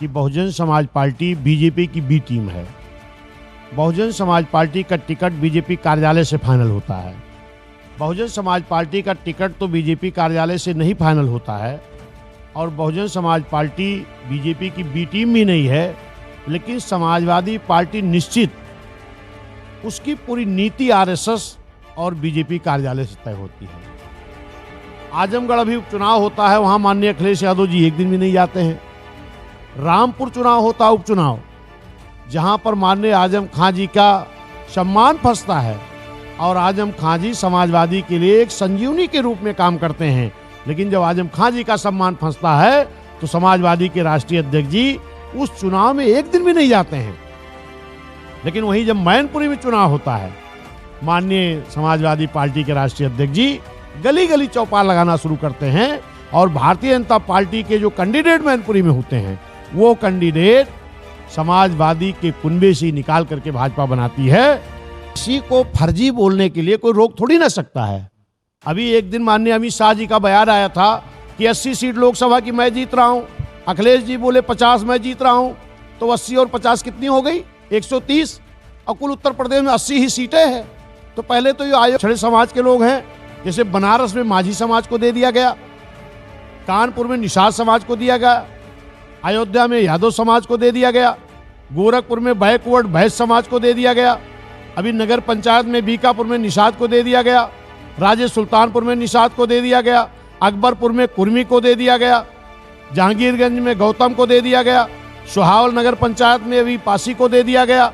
कि Bahujan Samaj party BJP की B team है। बहुजन समाज पार्टी का टिकट बीजेपी कार्यालय से फाइनल होता है। बहुजन समाज पार्टी का टिकट तो बीजेपी कार्यालय से नहीं फाइनल होता है और बहुजन समाज पार्टी बीजेपी की बी टीम भी नहीं है, लेकिन समाजवादी पार्टी निश्चित उसकी पूरी नीति आरएसएस और बीजेपी कार्यालय से तय होती है। आजमगढ़ अभी उपचुनाव होता है, वहां माननीय अखिलेश यादव जी एक दिन भी नहीं जाते हैं। रामपुर चुनाव होता है उपचुनाव, जहां पर माननीय आजम खां जी का सम्मान फंसता है और आजम खां जी समाजवादी के लिए एक संजीवनी के रूप में काम करते हैं। लेकिन जब आजम खां जी का सम्मान फंसता है तो समाजवादी के राष्ट्रीय अध्यक्ष जी उस चुनाव में एक दिन भी नहीं जाते हैं। लेकिन वहीं जब मैनपुरी में चुनाव होता है, माननीय समाजवादी पार्टी के राष्ट्रीय अध्यक्ष जी गली गली चौपाल लगाना शुरू करते हैं और भारतीय जनता पार्टी के जो कैंडिडेट मैनपुरी में होते हैं वो कैंडिडेट समाजवादी के कुनबे से निकाल करके भाजपा बनाती है। किसी को फर्जी बोलने के लिए कोई रोक थोड़ी ना सकता है। अभी एक दिन माननीय अमित शाह जी का बयान आया था कि 80 सीट लोकसभा की मैं जीत रहा हूं। अखिलेश जी बोले 50 मैं जीत रहा हूं, तो 80 और 50 कितनी हो गई? 130। और कुल उत्तर प्रदेश में 80 ही सीटें हैं। तो पहले तो ये आयोग समाज के लोग हैं, जैसे बनारस में माझी समाज को दे दिया गया, कानपुर में निषाद समाज को दिया गया, अयोध्या में यादव समाज को दे दिया गया, गोरखपुर में बैकवर्ड भैंस समाज को दे दिया गया, अभी नगर पंचायत में बीकापुर में निषाद को दे दिया गया, राजे सुल्तानपुर में निषाद को दे दिया गया, अकबरपुर में कुर्मी को दे दिया गया, जहांगीरगंज में गौतम को दे दिया गया, सुहावल नगर पंचायत में अभी पासी को दे दिया गया,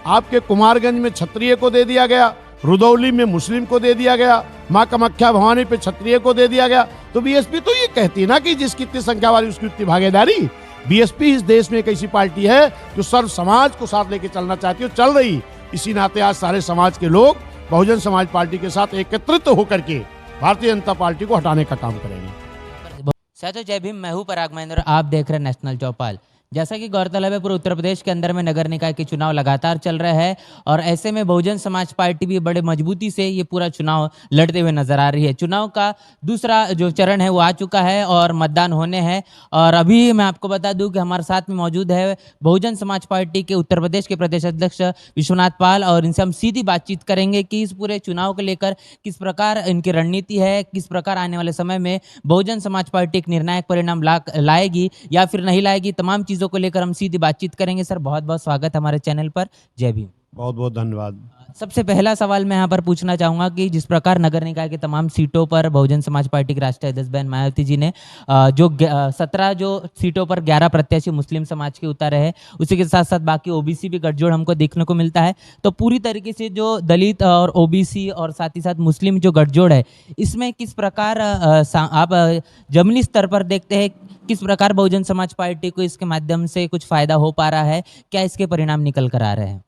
आपके कुमारगंज में क्षत्रिय को दे दिया गया, रुदौली में मुस्लिम को दे दिया गया, माँ कामाख्या भवानी पे क्षत्रिय को दे दिया गया। तो बीएसपी तो ये कहती है ना कि जिसकी इतनी संख्या वाली उसकी उतनी भागीदारी। बीएसपी इस देश में एक ऐसी पार्टी है जो सर्व समाज को साथ लेके चलना चाहती है, चल रही। इसी नाते आज सारे समाज के लोग बहुजन समाज पार्टी के साथ एकत्रित होकर के भारतीय जनता पार्टी को हटाने का काम करेंगे। साथियों जय भीम, मैं हूं पराग महेंद्र, आप देख रहे हैं नेशनल चौपाल। जैसा कि गौरतलब है, पूरे उत्तर प्रदेश के अंदर में नगर निकाय के चुनाव लगातार चल रहे हैं और ऐसे में बहुजन समाज पार्टी भी बड़े मजबूती से ये पूरा चुनाव लड़ते हुए नजर आ रही है। चुनाव का दूसरा जो चरण है वो आ चुका है और मतदान होने हैं। और अभी मैं आपको बता दूं कि हमारे साथ में मौजूद है बहुजन समाज पार्टी के उत्तर प्रदेश के प्रदेश अध्यक्ष विश्वनाथ पाल, और इनसे हम सीधी बातचीत करेंगे कि इस पूरे चुनाव को लेकर किस प्रकार इनकी रणनीति है, किस प्रकार आने वाले समय में बहुजन समाज पार्टी एक निर्णायक परिणाम लाएगी या फिर नहीं लाएगी। तमाम चीजों को लेकर हम सीधी बातचीत करेंगे। सर बहुत बहुत स्वागत हमारे चैनल पर। जय भीम। बहुत बहुत धन्यवाद। सबसे पहला सवाल मैं यहाँ पर पूछना चाहूंगा कि जिस प्रकार नगर निकाय के तमाम सीटों पर बहुजन समाज पार्टी के राष्ट्रीय अध्यक्ष बहन मायावती जी ने जो 17 जो सीटों पर 11 प्रत्याशी मुस्लिम समाज के उतारे हैं, उसी के साथ साथ बाकी ओबीसी भी गठजोड़ हमको देखने को मिलता है। तो पूरी तरीके से जो दलित और ओबीसी और साथ ही साथ मुस्लिम जो गठजोड़ है, इसमें किस प्रकार आप जमीनी स्तर पर देखते हैं, किस प्रकार बहुजन समाज पार्टी को इसके माध्यम से कुछ फायदा हो पा रहा है, क्या इसके परिणाम निकल कर आ रहे हैं?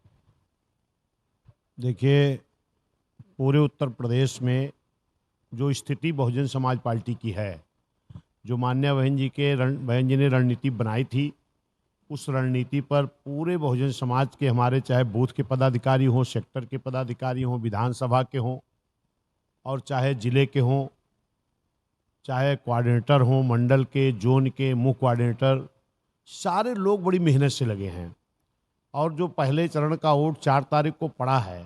देखिए, पूरे उत्तर प्रदेश में जो स्थिति बहुजन समाज पार्टी की है, जो माननीय बहन जी ने रणनीति बनाई थी, उस रणनीति पर पूरे बहुजन समाज के हमारे चाहे बूथ के पदाधिकारी हों, सेक्टर के पदाधिकारी हों, विधानसभा के हों और चाहे जिले के हों, चाहे कोऑर्डिनेटर हों, मंडल के, जोन के मुख्य कोऑर्डिनेटर, सारे लोग बड़ी मेहनत से लगे हैं। और जो पहले चरण का वोट 4 तारीख को पड़ा है,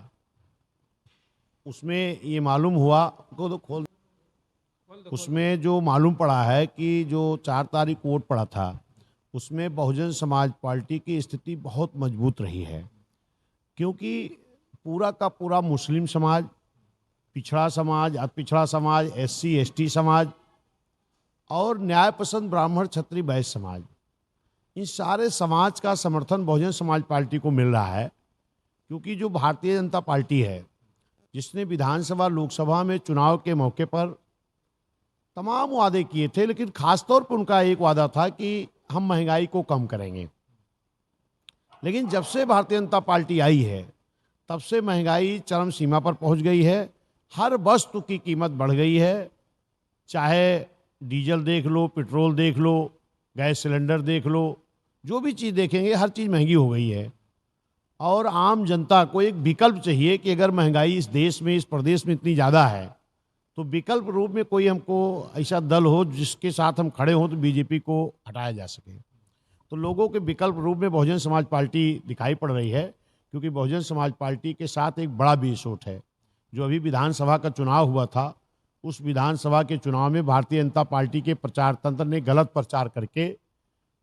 उसमें ये मालूम हुआ उसमें जो मालूम पड़ा है कि जो 4 तारीख को वोट पड़ा था, उसमें बहुजन समाज पार्टी की स्थिति बहुत मजबूत रही है, क्योंकि पूरा का पूरा मुस्लिम समाज, पिछड़ा समाज, अति पिछड़ा समाज, SC ST समाज और न्याय पसंद ब्राह्मण क्षत्रिय वैश्य समाज, इन सारे समाज का समर्थन बहुजन समाज पार्टी को मिल रहा है। क्योंकि जो भारतीय जनता पार्टी है, जिसने विधानसभा लोकसभा में चुनाव के मौके पर तमाम वादे किए थे, लेकिन खासतौर पर उनका एक वादा था कि हम महंगाई को कम करेंगे। लेकिन जब से भारतीय जनता पार्टी आई है, तब से महंगाई चरम सीमा पर पहुंच गई है। हर वस्तु की कीमत बढ़ गई है, चाहे डीजल देख लो, पेट्रोल देख लो, गैस सिलेंडर देख लो, जो भी चीज़ देखेंगे हर चीज़ महंगी हो गई है। और आम जनता को एक विकल्प चाहिए कि अगर महंगाई इस देश में, इस प्रदेश में इतनी ज़्यादा है, तो विकल्प रूप में कोई हमको ऐसा दल हो जिसके साथ हम खड़े हों तो बीजेपी को हटाया जा सके। तो लोगों के विकल्प रूप में बहुजन समाज पार्टी दिखाई पड़ रही है, क्योंकि बहुजन समाज पार्टी के साथ एक बड़ा बेसोट है। जो अभी विधानसभा का चुनाव हुआ था, उस विधानसभा के चुनाव में भारतीय जनता पार्टी के प्रचार तंत्र ने गलत प्रचार करके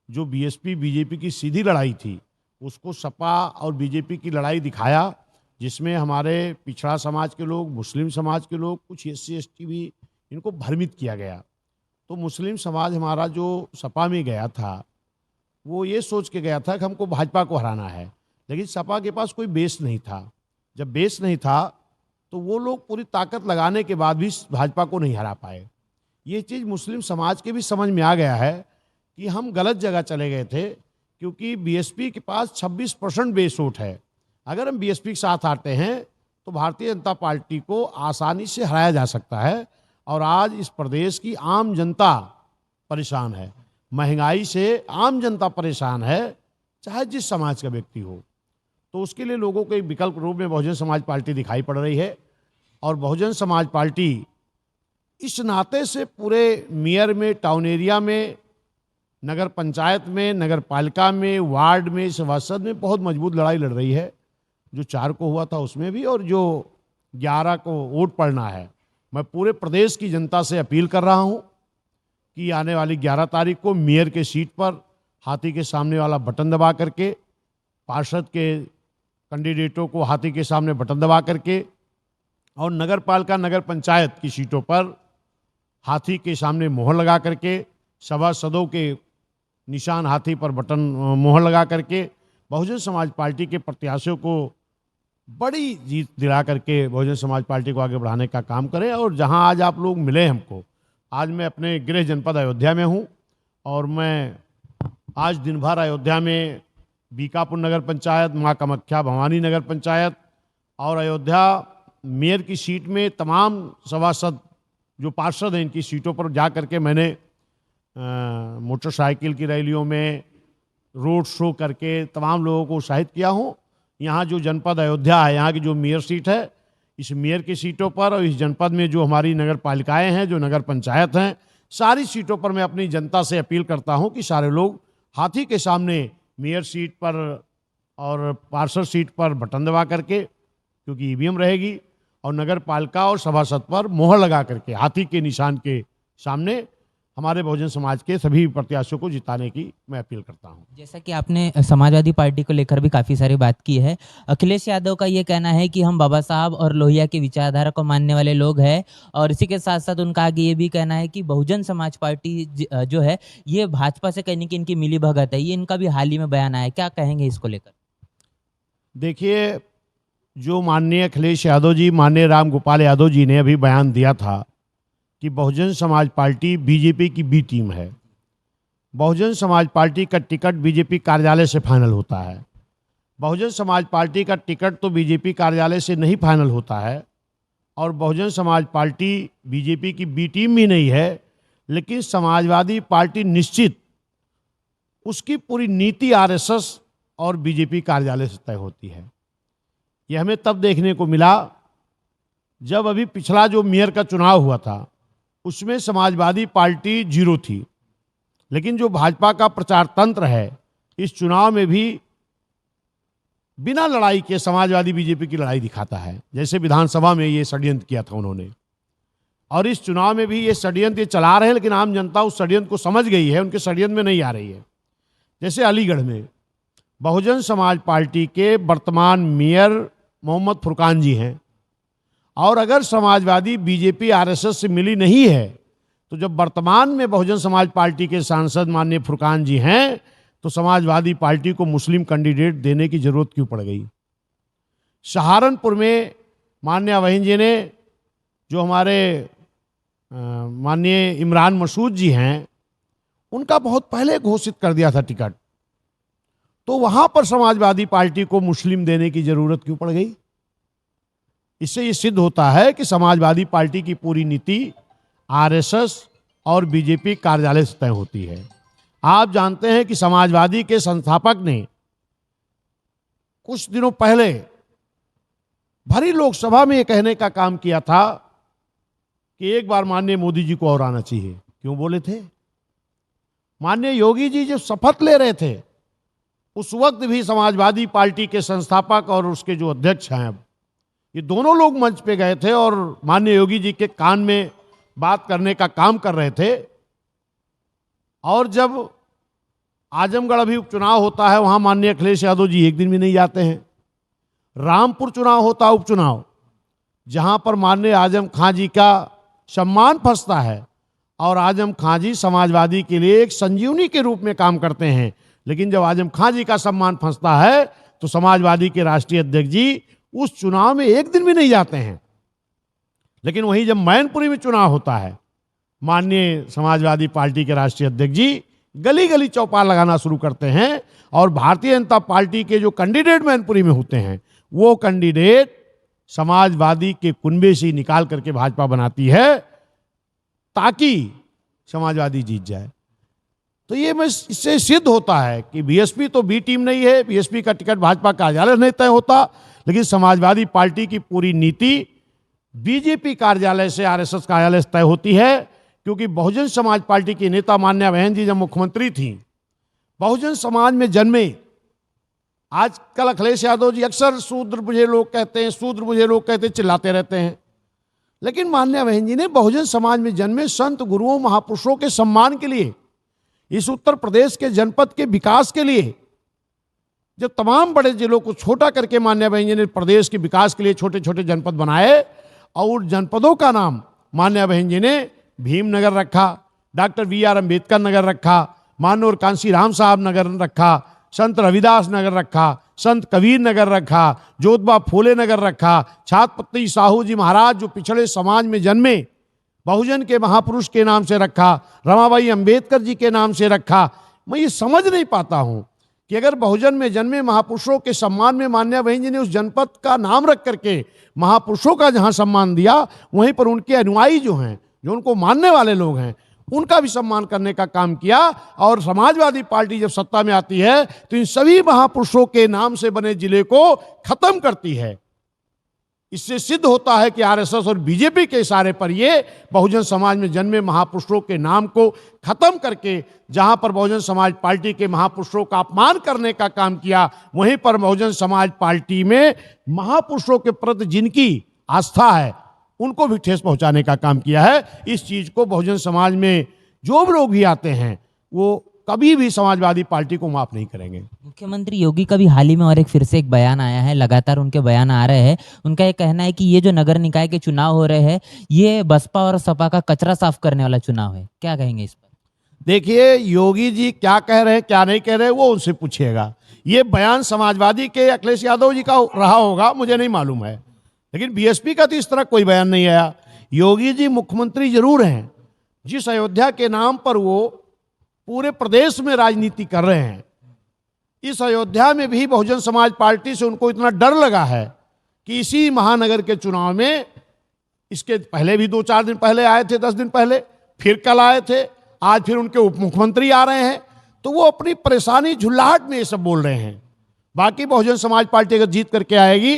जो बीएसपी बीजेपी की सीधी लड़ाई थी, उसको सपा और बीजेपी की लड़ाई दिखाया, जिसमें हमारे पिछड़ा समाज के लोग, मुस्लिम समाज के लोग, कुछ SC ST भी, इनको भ्रमित किया गया। तो मुस्लिम समाज हमारा जो सपा में गया था, वो ये सोच के गया था कि हमको भाजपा को हराना है, लेकिन सपा के पास कोई बेस नहीं था। जब बेस नहीं था तो वो लोग पूरी ताकत लगाने के बाद भी भाजपा को नहीं हरा पाए। ये चीज़ मुस्लिम समाज के भी समझ में आ गया है कि हम गलत जगह चले गए थे, क्योंकि बीएसपी के पास 26% बेस वोट है। अगर हम बीएसपी के साथ आते हैं तो भारतीय जनता पार्टी को आसानी से हराया जा सकता है। और आज इस प्रदेश की आम जनता परेशान है, महंगाई से आम जनता परेशान है, चाहे जिस समाज का व्यक्ति हो। तो उसके लिए लोगों के विकल्प रूप में बहुजन समाज पार्टी दिखाई पड़ रही है। और बहुजन समाज पार्टी इस नाते से पूरे मेयर में, टाउन एरिया में, नगर पंचायत में, नगर पालिका में, वार्ड में, सभासद में बहुत मजबूत लड़ाई लड़ रही है। जो 4 को हुआ था उसमें भी, और जो 11 को वोट पड़ना है। मैं पूरे प्रदेश की जनता से अपील कर रहा हूं कि आने वाली 11 तारीख को मेयर के सीट पर हाथी के सामने वाला बटन दबा करके, पार्षद के कैंडिडेटों को हाथी के सामने बटन दबा करके, और नगर पालिका, नगर पंचायत की सीटों पर हाथी के सामने मोहर लगा करके, सभासदों के निशान हाथी पर बटन मोहर लगा करके बहुजन समाज पार्टी के प्रत्याशियों को बड़ी जीत दिला करके बहुजन समाज पार्टी को आगे बढ़ाने का काम करें। और जहां आज आप लोग मिले हमको, आज मैं अपने गृह जनपद अयोध्या में हूं, और मैं आज दिन भर अयोध्या में बीकापुर नगर पंचायत, माँ कामाख्या भवानी नगर पंचायत और अयोध्या मेयर की सीट में तमाम सभासद जो पार्षद हैं, इनकी सीटों पर जा करके मैंने मोटरसाइकिल की रैलियों में रोड शो करके तमाम लोगों को उत्साहित किया हूँ। यहाँ जो जनपद अयोध्या है, यहाँ की जो मेयर सीट है, इस मेयर की सीटों पर और इस जनपद में जो हमारी नगर पालिकाएँ हैं, जो नगर पंचायत हैं, सारी सीटों पर मैं अपनी जनता से अपील करता हूँ कि सारे लोग हाथी के सामने मेयर सीट पर और पार्षद सीट पर बटन दबा करके, क्योंकि EVM रहेगी, और नगर पालिका और सभासद पर मोहर लगा करके हाथी के निशान के सामने हमारे बहुजन समाज के सभी प्रत्याशियों को जिताने की मैं अपील करता हूं। जैसा कि आपने समाजवादी पार्टी को लेकर भी काफ़ी सारी बात की है, अखिलेश यादव का ये कहना है कि हम बाबा साहब और लोहिया की विचारधारा को मानने वाले लोग हैं, और इसी के साथ साथ उनका आगे ये भी कहना है कि बहुजन समाज पार्टी जो है ये भाजपा से कहीं न कहीं इनकी मिली भगत है। ये इनका भी हाल ही में बयान आया, क्या कहेंगे इसको लेकर? देखिए, जो माननीय अखिलेश यादव जी, माननीय राम गोपाल यादव जी ने अभी बयान दिया था कि बहुजन समाज पार्टी बीजेपी की बी टीम है। बहुजन समाज पार्टी का टिकट बीजेपी कार्यालय से फाइनल होता है। बहुजन समाज पार्टी का टिकट तो बीजेपी कार्यालय से नहीं फाइनल होता है, और बहुजन समाज पार्टी बीजेपी की बी टीम भी नहीं है, लेकिन समाजवादी पार्टी निश्चित उसकी पूरी नीति RSS और बीजेपी कार्यालय से तय होती है। यह हमें तब देखने को मिला जब अभी पिछला जो मेयर का चुनाव हुआ था, उसमें समाजवादी पार्टी 0 थी, लेकिन जो भाजपा का प्रचार तंत्र है, इस चुनाव में भी बिना लड़ाई के समाजवादी बीजेपी की लड़ाई दिखाता है। जैसे विधानसभा में ये षड्यंत्र किया था उन्होंने, और इस चुनाव में भी ये षड्यंत्र चला रहे हैं, लेकिन आम जनता उस षड्यंत्र को समझ गई है, उनके षड्यंत्र में नहीं आ रही है। जैसे अलीगढ़ में बहुजन समाज पार्टी के वर्तमान मेयर मोहम्मद फुरकान जी हैं, और अगर समाजवादी बीजेपी RSS से मिली नहीं है, तो जब वर्तमान में बहुजन समाज पार्टी के सांसद माननीय फुरकान जी हैं, तो समाजवादी पार्टी को मुस्लिम कैंडिडेट देने की जरूरत क्यों पड़ गई? सहारनपुर में माननीय बहन जी ने, जो हमारे माननीय इमरान मसूद जी हैं, उनका बहुत पहले घोषित कर दिया था टिकट, तो वहां पर समाजवादी पार्टी को मुस्लिम देने की जरूरत क्यों पड़ गई? इससे ये सिद्ध होता है कि समाजवादी पार्टी की पूरी नीति RSS और बीजेपी कार्यालय से तय होती है। आप जानते हैं कि समाजवादी के संस्थापक ने कुछ दिनों पहले भरी लोकसभा में यह कहने का काम किया था कि एक बार माननीय मोदी जी को और आना चाहिए। क्यों बोले थे? माननीय योगी जी जब शपथ ले रहे थे उस वक्त भी समाजवादी पार्टी के संस्थापक और उसके जो अध्यक्ष हैं अब, ये दोनों लोग मंच पे गए थे और माननीय योगी जी के कान में बात करने का काम कर रहे थे। और जब आजमगढ़ अभी उपचुनाव होता है वहां माननीय अखिलेश यादव जी एक दिन भी नहीं जाते हैं। रामपुर चुनाव होता उपचुनाव, जहां पर माननीय आजम खां जी का सम्मान फंसता है और आजम खां जी समाजवादी के लिए एक संजीवनी के रूप में काम करते हैं, लेकिन जब आजम खां जी का सम्मान फंसता है तो समाजवादी के राष्ट्रीय अध्यक्ष जी उस चुनाव में एक दिन भी नहीं जाते हैं। लेकिन वहीं जब मैनपुरी में चुनाव होता है, माननीय समाजवादी पार्टी के राष्ट्रीय अध्यक्ष जी गली गली चौपाल लगाना शुरू करते हैं और भारतीय जनता पार्टी के जो कैंडिडेट मैनपुरी में होते हैं वो कैंडिडेट समाजवादी के कुनबे से निकाल करके भाजपा बनाती है ताकि समाजवादी जीत जाए। तो ये मैं इससे सिद्ध होता है कि बीएसपी तो बी टीम नहीं है, बीएसपी का टिकट भाजपा कार्यालय नहीं तय होता, लेकिन समाजवादी पार्टी की पूरी नीति बीजेपी कार्यालय से आरएसएस कार्यालय से तय होती है। क्योंकि बहुजन समाज पार्टी की नेता मान्या बहन जी जब मुख्यमंत्री थी, बहुजन समाज में जन्मे। आजकल अखिलेश यादव जी अक्सर शूद्र मुझे लोग कहते हैं, शूद्र मुझे लोग कहते हैं, चिल्लाते रहते हैं, लेकिन मान्या बहन जी ने बहुजन समाज में जन्मे संत गुरुओं महापुरुषों के सम्मान के लिए, इस उत्तर प्रदेश के जनपद के विकास के लिए, जब तमाम बड़े जिलों को छोटा करके मान्या बहन जी ने प्रदेश के विकास के लिए छोटे छोटे जनपद बनाए और जनपदों का नाम मान्या बहन जी ने भीमनगर रखा, डॉक्टर BR अम्बेडकर नगर रखा, मानोर कांसी राम साहब नगर रखा, संत रविदास नगर रखा, संत कबीर नगर रखा, जोधबा फूले नगर रखा, छात्रपति साहू जी महाराज जो पिछड़े समाज में जन्मे बहुजन के महापुरुष के नाम से रखा, रमाबाई अंबेडकर जी के नाम से रखा। मैं ये समझ नहीं पाता हूं कि अगर बहुजन में जन्मे महापुरुषों के सम्मान में मान्या बहन जी ने उस जनपद का नाम रख करके महापुरुषों का जहां सम्मान दिया, वहीं पर उनके अनुयायी जो हैं, जो उनको मानने वाले लोग हैं, उनका भी सम्मान करने का काम किया। और समाजवादी पार्टी जब सत्ता में आती है तो इन सभी महापुरुषों के नाम से बने जिले को खत्म करती है। इससे सिद्ध होता है कि आरएसएस और बीजेपी के इशारे पर ये बहुजन समाज में जन्मे महापुरुषों के नाम को खत्म करके जहां पर बहुजन समाज पार्टी के महापुरुषों का अपमान करने का काम किया, वहीं पर बहुजन समाज पार्टी में महापुरुषों के प्रति जिनकी आस्था है उनको भी ठेस पहुंचाने का काम किया है। इस चीज को बहुजन समाज में जो भी लोग भी आते हैं वो कभी भी समाजवादी पार्टी को माफ नहीं करेंगे। मुख्यमंत्री योगी का भी हाल ही में और एक फिर से एक बयान आया है, लगातार उनके बयान आ रहे हैं। उनका ये कहना है कि ये जो नगर निकाय के चुनाव हो रहे हैं ये बसपा और सपा का कचरा साफ करने वाला चुनाव है। क्या कहेंगे इस पर? देखिए, योगी जी क्या कह रहे हैं क्या नहीं कह रहे वो उनसे पूछिएगा। ये बयान समाजवादी के अखिलेश यादव जी का रहा होगा, मुझे नहीं मालूम है, लेकिन बीएसपी का तो इस तरह कोई बयान नहीं आया। योगी जी मुख्यमंत्री जरूर हैं, जिस अयोध्या के नाम पर वो पूरे प्रदेश में राजनीति कर रहे हैं, इस अयोध्या में भी बहुजन समाज पार्टी से उनको इतना डर लगा है कि इसी महानगर के चुनाव में, इसके पहले भी 2-4 दिन पहले आए थे, 10 दिन पहले, फिर कल आए थे, आज फिर उनके उप मुख्यमंत्री आ रहे हैं, तो वो अपनी परेशानी झुल्लाहट में ये सब बोल रहे हैं। बाकी बहुजन समाज पार्टी अगर जीत करके आएगी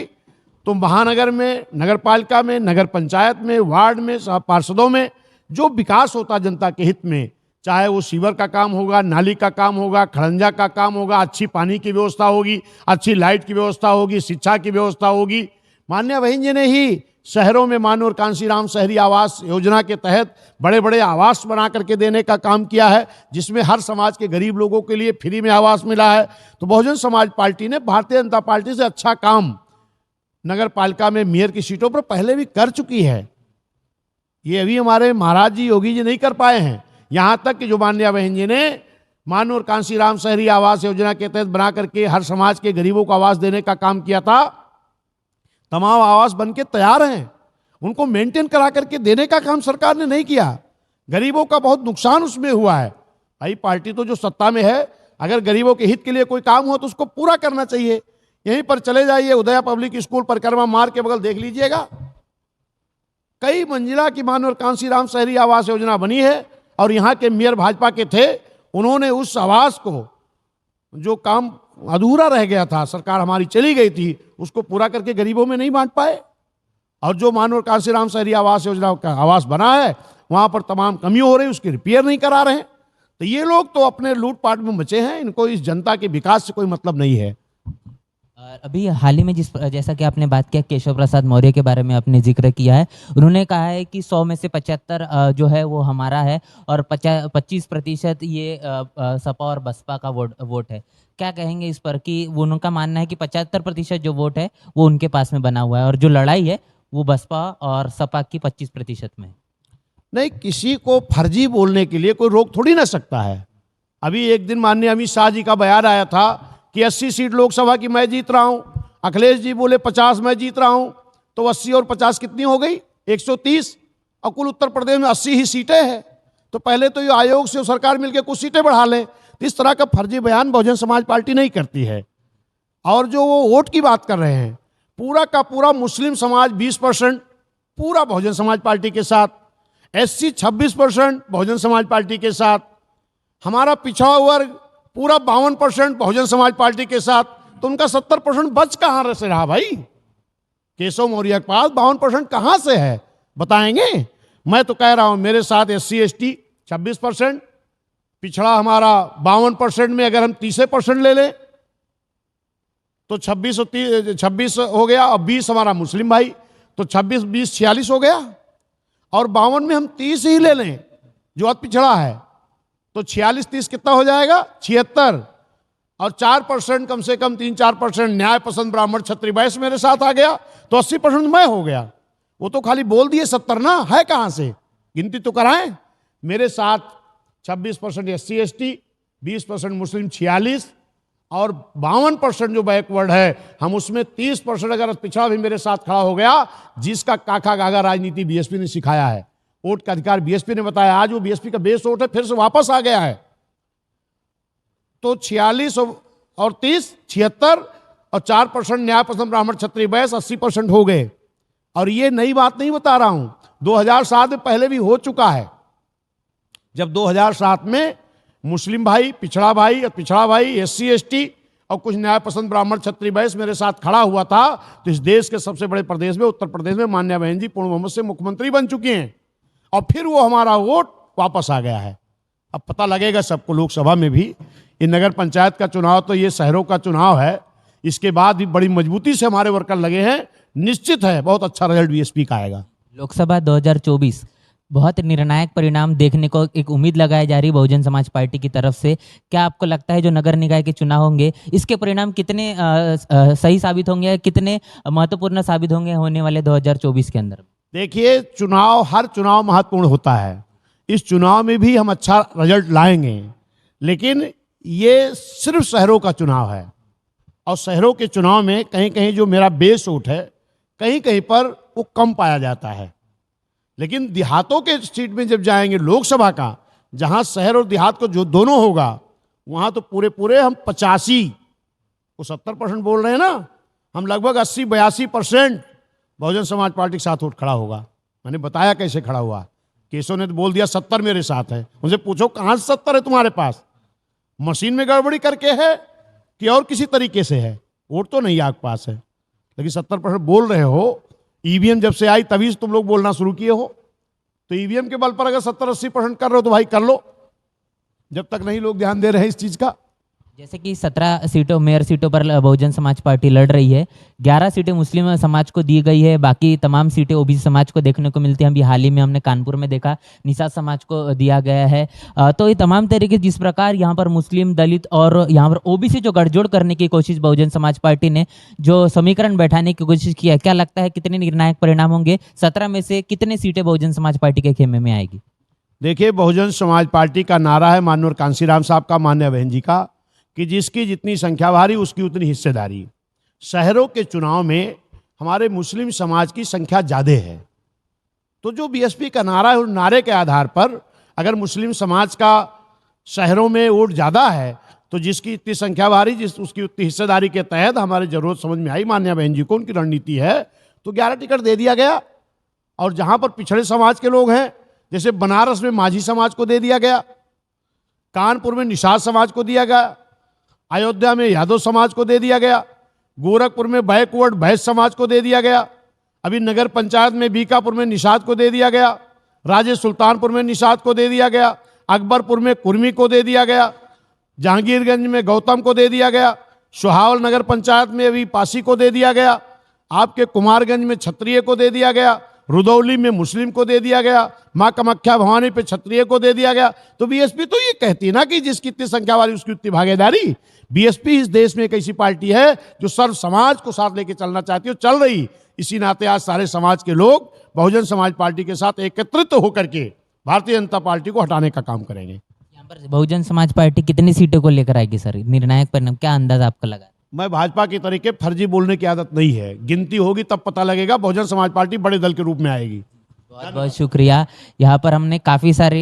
तो महानगर में, नगर पालिका में, नगर पंचायत में, वार्ड में, पार्षदों में जो विकास होता जनता के हित में, चाहे वो सीवर का काम होगा, नाली का काम होगा, खड़ंजा का काम होगा, अच्छी पानी की व्यवस्था होगी, अच्छी लाइट की व्यवस्था होगी, शिक्षा की व्यवस्था होगी। मान्या बहन जी ने ही शहरों में मानोर कांसीराम शहरी आवास योजना के तहत बड़े बड़े आवास बना करके देने का काम किया है, जिसमें हर समाज के गरीब लोगों के लिए फ्री में आवास मिला है। तो बहुजन समाज पार्टी ने भारतीय जनता पार्टी से अच्छा काम नगर पालिका में मेयर की सीटों पर पहले भी कर चुकी है। ये अभी हमारे महाराज जी योगी जी नहीं कर पाए हैं। यहां तक कि जो मान्या बहन जी ने मानोर कांसीराम शहरी आवास योजना के तहत बना करके हर समाज के गरीबों को आवास देने का काम किया था, तमाम आवास बन के तैयार हैं, उनको मेंटेन करा करके देने का काम सरकार ने नहीं किया। गरीबों का बहुत नुकसान उसमें हुआ है। भाई पार्टी तो जो सत्ता में है, अगर गरीबों के हित के लिए कोई काम हो तो उसको पूरा करना चाहिए। यहीं पर चले जाइए, उदया पब्लिक स्कूल परिक्रमा मार्ग के बगल देख लीजिएगा, कई मंजिला की मानोर कांसीराम शहरी आवास योजना बनी है और यहाँ के मेयर भाजपा के थे, उन्होंने उस आवास को, जो काम अधूरा रह गया था, सरकार हमारी चली गई थी, उसको पूरा करके गरीबों में नहीं बांट पाए। और जो मानोर कांसीराम शहरी आवास योजना का आवास बना है वहाँ पर तमाम कमियां हो रही, उसकी रिपेयर नहीं करा रहे हैं। तो ये लोग तो अपने लूटपाट में मचे हैं, इनको इस जनता के विकास से कोई मतलब नहीं है। और अभी हाल ही में जैसा कि आपने बात किया केशव प्रसाद मौर्य के बारे में आपने जिक्र किया है, उन्होंने कहा है कि 100 में से 75 जो है वो हमारा है और 25% ये सपा और बसपा का वोट है। क्या कहेंगे इस पर कि वो उनका मानना है कि 75% जो वोट है वो उनके पास में बना हुआ है और जो लड़ाई है वो बसपा और सपा की 25% में है। नहीं, किसी को फर्जी बोलने के लिए कोई रोक थोड़ी ना सकता है। अभी एक दिन माननीय अमित शाह जी का बयान आया था कि 80 सीट लोकसभा की मैं जीत रहा हूं, अखिलेश जी बोले 50 मैं जीत रहा हूं, तो 80 और 50 कितनी हो गई? 130। और कुल उत्तर प्रदेश में 80 ही सीटें हैं। तो पहले तो ये आयोग से सरकार मिलकर कुछ सीटें बढ़ा लें। तो इस तरह का फर्जी बयान बहुजन समाज पार्टी नहीं करती है। और जो वो वोट की बात कर रहे हैं, पूरा का पूरा मुस्लिम समाज 20% पूरा बहुजन समाज पार्टी के साथ, SC 26% बहुजन समाज पार्टी के साथ, हमारा पिछड़ा वर्ग पूरा 52% बहुजन समाज पार्टी के साथ। तो उनका 70% बच कहां से रहा भाई? केशव मौर्य के पास 52% कहां से है, बताएंगे? मैं तो कह रहा हूं मेरे साथ SC ST 26%, पिछड़ा हमारा 52% में अगर हम 30% ले लें तो 26 हो गया, और 20 हमारा मुस्लिम भाई, तो 26 20 46 हो गया। और 52 में हम 30 ही ले लें जो अति पिछड़ा है, तो 46 30 कितना हो जाएगा? 76। और 4% कम से कम 3-4% न्याय पसंद ब्राह्मण क्षत्रिय वैश्य मेरे साथ आ गया, तो 80% मैं हो गया। वो तो खाली बोल दिए 70 ना, है कहां से? गिनती तो कराएं। मेरे साथ 26% SC ST, 20% मुस्लिम 46 और 52% जो बैकवर्ड है, हम उसमें 30% अगर पिछड़ा भी मेरे साथ खड़ा हो गया, जिसका काका गागा राजनीति बीएसपी ने सिखाया है, वोट का अधिकार बीएसपी ने बताया, आज वो बीएसपी का बेस वोट है, फिर से वापस आ गया है। तो 46 और 30 76 और 4% न्याय पसंद ब्राह्मण क्षत्रिय वैश्य 80% हो गए। और ये नई बात नहीं बता रहा हूं, 2007 में पहले भी हो चुका है। जब 2007 में मुस्लिम भाई, पिछड़ा भाई, SC ST और कुछ न्याय पसंद ब्राह्मण क्षत्रिय वैश्य मेरे साथ खड़ा हुआ था, तो इस देश के सबसे बड़े प्रदेश में, उत्तर प्रदेश में, माननीय बहन जी पूर्ण बहुमत से मुख्यमंत्री बन चुकी हैं। और फिर वो हमारा वोट वापस आ गया है। अब पता लगेगा सबको लोकसभा में भी। ये नगर पंचायत का चुनाव तो ये शहरों का चुनाव है, इसके बाद भी बड़ी मजबूती से हमारे वर्कर लगे हैं। निश्चित है बहुत अच्छा रिजल्ट बीएसपी का आएगा। लोकसभा 2024 बहुत निर्णायक परिणाम देखने को एक उम्मीद लगाई जा रही बहुजन समाज पार्टी की तरफ से। क्या आपको लगता है जो नगर निकाय के चुनाव होंगे इसके परिणाम कितने सही साबित होंगे, कितने महत्वपूर्ण साबित होंगे होने वाले 2024 के अंदर? देखिए, चुनाव, हर चुनाव महत्वपूर्ण होता है। इस चुनाव में भी हम अच्छा रिजल्ट लाएंगे, लेकिन ये सिर्फ शहरों का चुनाव है। और शहरों के चुनाव में कहीं कहीं जो मेरा बेस वोट है, कहीं कहीं पर वो कम पाया जाता है। लेकिन देहातों के सीट में जब जाएंगे लोकसभा का, जहां शहर और देहात को जो दोनों होगा, वहां तो पूरे पूरे हम 85 वो 70% बोल रहे हैं ना, हम लगभग 80-82% बहुजन समाज पार्टी के साथ वोट खड़ा होगा। मैंने बताया कैसे खड़ा हुआ। केशव ने तो बोल दिया 70 मेरे साथ है। उनसे पूछो कहां से 70 है तुम्हारे पास? मशीन में गड़बड़ी करके है कि और किसी तरीके से है? वोट तो नहीं आपके पास है, लेकिन 70% बोल रहे हो। ईवीएम जब से आई तभी से तुम लोग बोलना शुरू किए हो। तो ईवीएम के बल पर अगर 70-80% कर रहे हो तो भाई कर लो, जब तक नहीं लोग ध्यान दे रहे हैं इस चीज का। जैसे कि 17 सीटों मेयर सीटों पर बहुजन समाज पार्टी लड़ रही है, 11 सीटें मुस्लिम समाज को दी गई है, बाकी तमाम सीटें ओबीसी समाज को देखने को मिलती हैं। अभी हाल ही में हमने कानपुर में देखा निषाद समाज को दिया गया है। तो ये तमाम तरीके जिस प्रकार यहाँ पर मुस्लिम, दलित और यहाँ पर ओबीसी जो गठजोड़ करने की कोशिश बहुजन समाज पार्टी ने जो समीकरण बैठाने की कोशिश की है, क्या लगता है कितने निर्णायक परिणाम होंगे? 17 में से कितने सीटें बहुजन समाज पार्टी के खेमे में आएगी? देखिए, बहुजन समाज पार्टी का नारा है माननीय कांशीराम साहब का, मान्य बहन जी का, कि जिसकी जितनी संख्या भारी उसकी उतनी हिस्सेदारी। शहरों के चुनाव में हमारे मुस्लिम समाज की संख्या ज़्यादा है, तो जो बीएसपी का नारा है उस नारे के आधार पर अगर मुस्लिम समाज का शहरों में वोट ज़्यादा है तो जिसकी इतनी संख्या भारी उसकी उतनी हिस्सेदारी के तहत हमारी जरूरत समझ में आई मान्य बहन जी को, उनकी रणनीति है, तो 11 टिकट दे दिया गया। और जहाँ पर पिछड़े समाज के लोग हैं, जैसे बनारस में माझी समाज को दे दिया गया, कानपुर में निषाद समाज को दिया गया, अयोध्या में यादव समाज को दे दिया गया, गोरखपुर में बैकवर्ड वैश्य समाज को दे दिया गया, अभी नगर पंचायत में बीकापुर में निषाद को दे दिया गया, राजे सुल्तानपुर में निषाद को दे दिया गया, अकबरपुर में कुर्मी को दे दिया गया, जहांगीरगंज में गौतम को दे दिया गया, सुहावल नगर पंचायत में अभी पासी को दे दिया गया, आपके कुमारगंज में क्षत्रिय को दे दिया गया, रुदौली में मुस्लिम को दे दिया गया, मां कामाख्या भवानी पे क्षत्रिय को दे दिया गया। तो बीएसपी तो ये कहती है ना कि जिसकी इतनी संख्या वाली उसकी उतनी भागीदारी। बीएसपी इस देश में एक ऐसी पार्टी है जो सर्व समाज को साथ लेके चलना चाहती है, चल रही। इसी नाते आज सारे समाज के लोग बहुजन समाज पार्टी के साथ एकत्रित होकर के भारतीय जनता पार्टी को हटाने का काम करेंगे। यहाँ पर बहुजन समाज पार्टी कितनी सीटों को लेकर आएगी सर? निर्णायक परिणाम क्या अंदाज आपका लगा? मैं भाजपा के तरीके फर्जी बोलने की आदत नहीं है, गिनती होगी तब पता लगेगा। बहुजन समाज पार्टी बड़े दल के रूप में आएगी। बहुत बहुत शुक्रिया। यहाँ पर हमने काफ़ी सारे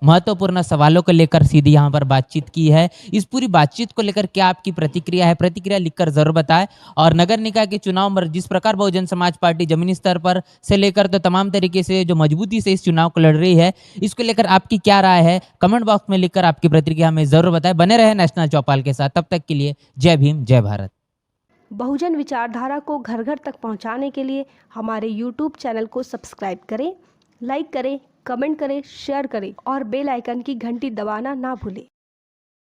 महत्वपूर्ण सवालों को लेकर सीधी यहाँ पर बातचीत की है। इस पूरी बातचीत को लेकर क्या आपकी प्रतिक्रिया है? प्रतिक्रिया लिखकर जरूर बताएं। और नगर निकाय के चुनाव में जिस प्रकार बहुजन समाज पार्टी जमीनी स्तर पर से लेकर तो तमाम तरीके से जो मजबूती से इस चुनाव को लड़ रही है, इसको लेकर आपकी क्या राय है? कमेंट बॉक्स में लिखकर आपकी प्रतिक्रिया हमें जरूर बताएं। बने रहे नेशनल चौपाल के साथ। तब तक के लिए जय भीम, जय भारत। बहुजन विचारधारा को घर घर तक पहुंचाने के लिए हमारे YouTube चैनल को सब्सक्राइब करें, लाइक करें, कमेंट करें, शेयर करें और बेल आइकन की घंटी दबाना ना भूलें।